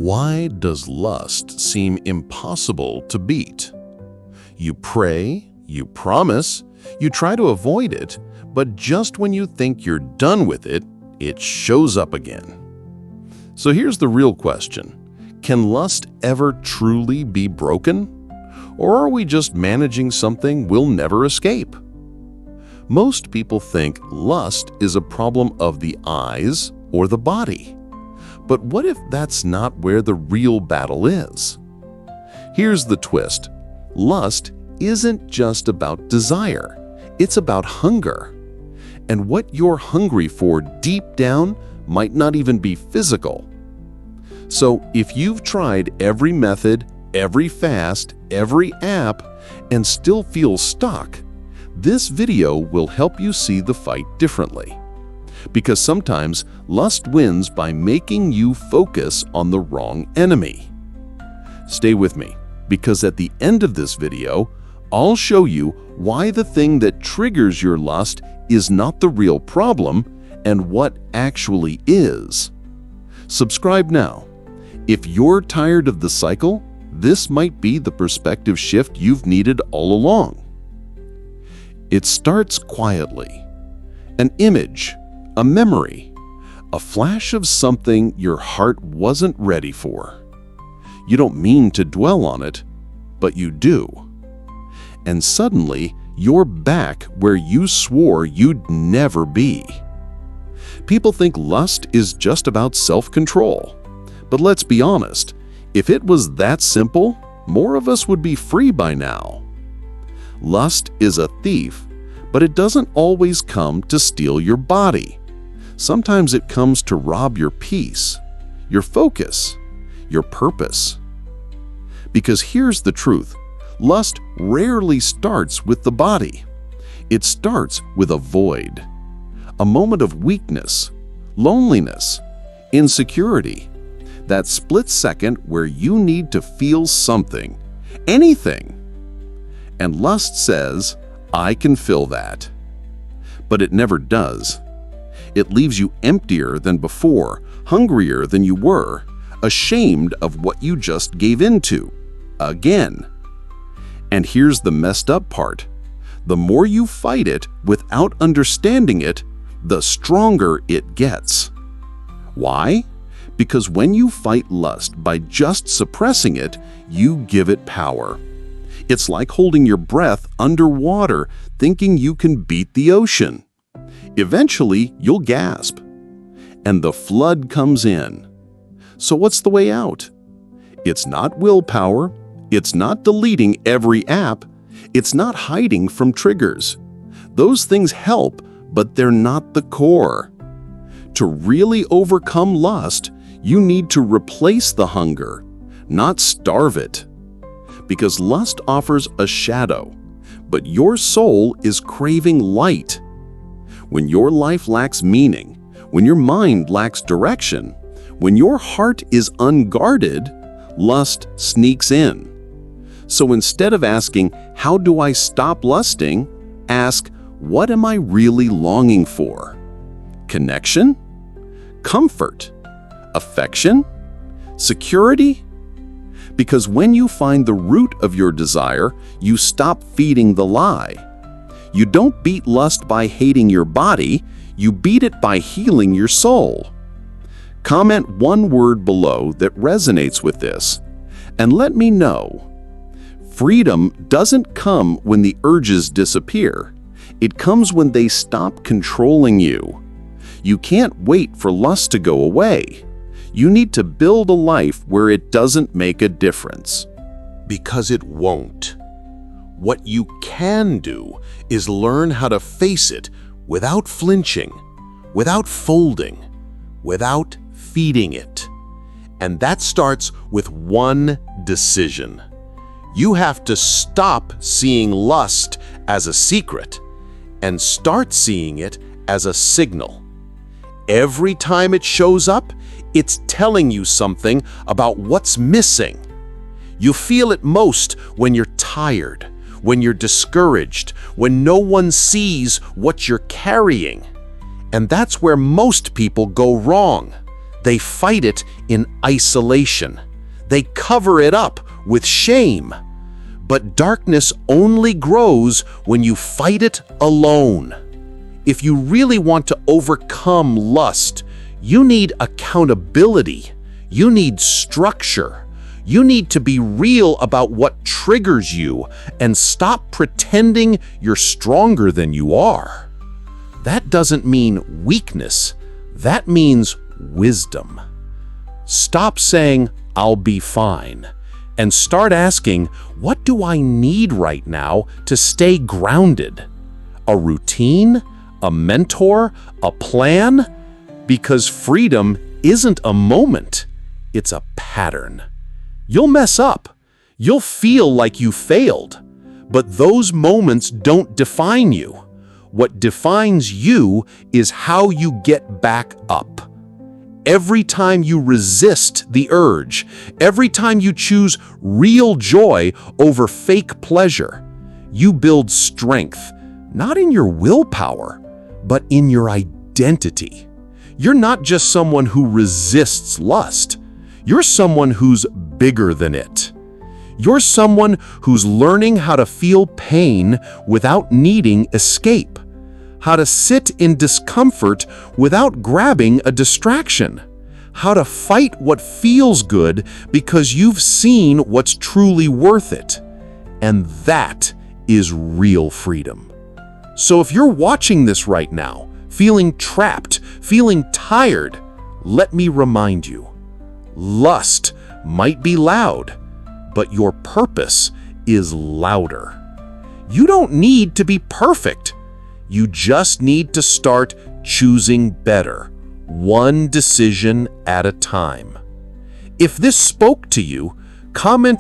Why does lust seem impossible to beat? You pray, you promise, you try to avoid it, but just when you think you're done with it, it shows up again. So here's the real question. Can lust ever truly be broken? Or are we just managing something we'll never escape? Most people think lust is a problem of the eyes or the body. But what if that's not where the real battle is? Here's the twist. Lust isn't just about desire. It's about hunger. And what you're hungry for deep down might not even be physical. So if you've tried every method, every fast, every app, and still feel stuck, this video will help you see the fight differently. Because sometimes lust wins by making you focus on the wrong enemy. Stay with me, because at the end of this video, I'll show you why the thing that triggers your lust is not the real problem and what actually is. Subscribe now. If you're tired of the cycle, this might be the perspective shift you've needed all along. It starts quietly. An image, a memory, a flash of something your heart wasn't ready for. You don't mean to dwell on it, but you do. And suddenly, you're back where you swore you'd never be. People think lust is just about self-control. But let's be honest, if it was that simple, more of us would be free by now. Lust is a thief, but it doesn't always come to steal your body. Sometimes it comes to rob your peace, your focus, your purpose. Because here's the truth. Lust rarely starts with the body. It starts with a void, a moment of weakness, loneliness, insecurity, that split second where you need to feel something, anything. And lust says, I can fill that. But it never does. It leaves you emptier than before, hungrier than you were, ashamed of what you just gave into. Again. And here's the messed up part. The more you fight it without understanding it, the stronger it gets. Why? Because when you fight lust by just suppressing it, you give it power. It's like holding your breath underwater, thinking you can beat the ocean. Eventually, you'll gasp, and the flood comes in. So what's the way out? It's not willpower. It's not deleting every app. It's not hiding from triggers. Those things help, but they're not the core. To really overcome lust, you need to replace the hunger, not starve it. Because lust offers a shadow, but your soul is craving light. When your life lacks meaning, when your mind lacks direction, when your heart is unguarded, lust sneaks in. So instead of asking, how do I stop lusting? Ask, what am I really longing for? Connection? Comfort? Affection? Security? Because when you find the root of your desire, you stop feeding the lie. You don't beat lust by hating your body, you beat it by healing your soul. Comment one word below that resonates with this, and let me know. Freedom doesn't come when the urges disappear. It comes when they stop controlling you. You can't wait for lust to go away. You need to build a life where it doesn't make a difference. Because it won't. What you can do is learn how to face it without flinching, without folding, without feeding it. And that starts with one decision. You have to stop seeing lust as a secret and start seeing it as a signal. Every time it shows up, it's telling you something about what's missing. You feel it most when you're tired, when you're discouraged, when no one sees what you're carrying. And that's where most people go wrong. They fight it in isolation. They cover it up with shame. But darkness only grows when you fight it alone. If you really want to overcome lust, you need accountability. You need structure. You need to be real about what triggers you and stop pretending you're stronger than you are. That doesn't mean weakness. That means wisdom. Stop saying, "I'll be fine," and start asking, "What do I need right now to stay grounded?" A routine? A mentor? A plan? Because freedom isn't a moment. It's a pattern. You'll mess up. You'll feel like you failed. But those moments don't define you. What defines you is how you get back up. Every time you resist the urge, every time you choose real joy over fake pleasure, you build strength, not in your willpower, but in your identity. You're not just someone who resists lust. You're someone who's bigger than it. You're someone who's learning how to feel pain without needing escape, how to sit in discomfort without grabbing a distraction, how to fight what feels good because you've seen what's truly worth it. And that is real freedom. So if you're watching this right now, feeling trapped, feeling tired, let me remind you, lust might be loud, but your purpose is louder. You don't need to be perfect. You just need to start choosing better, one decision at a time. If this spoke to you, comment